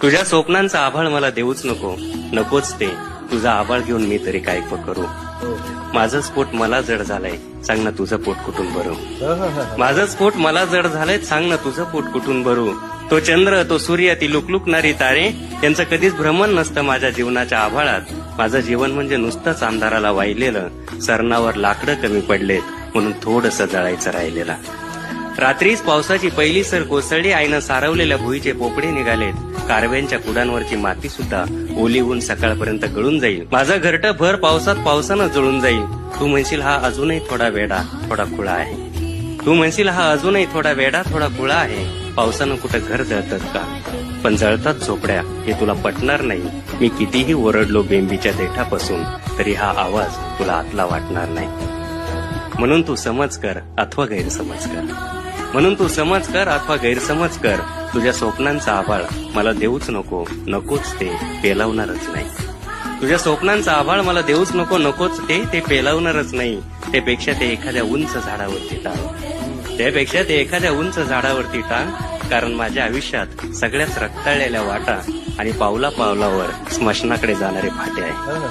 तुझ्या स्वप्नांचा आभाळ मला देऊच नको, नकोच ते. तुझा आभाळ घेऊन मी तरी काय करू. माझं स्फोट मला जड झालंय, सांग ना तुझं पोट कुठून भरू. माझं स्फोट मला जड झालंय, सांग ना तुझं पोट कुठून भरू. तो चंद्र, तो सूर्य, ती लुकलुकणारी तारे, यांचं कधीच भ्रमण नसतं माझ्या जीवनाच्या आभाळात. माझं जीवन म्हणजे नुसतंच अंधाराला वाहिलेलं, सरणावर लाकडं कमी पडलेत म्हणून थोडंसं जळायचं राहिलेलं. रात्रीच पावसाची पहिली सर कोसळली, आईनं सारवलेल्या भुईचे पोपडे निघालेत. कारव्यांच्या कुडांवरची माती सुद्धा ओली होऊन सकाळपर्यंत गळून जाईल. माझं घरटं भर पावसानं जळून जाईल. तू म्हणशील हा अजूनही थोडा वेडा, थोडा खुळा आहे. तू म्हणशील हा अजूनही थोडा वेडा, थोडा खुळा आहे. पावसानं कुठं घर जळतात का? पण जळतात झोपड्या, हे तुला पटणार नाही. मी कितीही ओरडलो बेंबीच्या देठापासून, तरी हा आवाज तुला आतला वाटणार नाही. म्हणून तू समज कर अथवा गैरसमज कर. म्हणून तू समज कर अथवा गैरसमज कर. तुझ्या स्वप्नांचा आभाळ मला देऊच नको, नकोच ते, पेलावणारच नाही. तुझ्या स्वप्नांचा आभाळ मला देऊच नको, नकोच ते पेलावणारच नाही. त्यापेक्षा ते एखाद्या उंच झाडावरती टांग. त्यापेक्षा ते एखाद्या उंच झाडावरती टांग. कारण माझ्या आयुष्यात सगळ्याच रक्ताळलेल्या वाटा आणि पावला पावलावर स्मशनाकडे जाणारे फाटे आहे.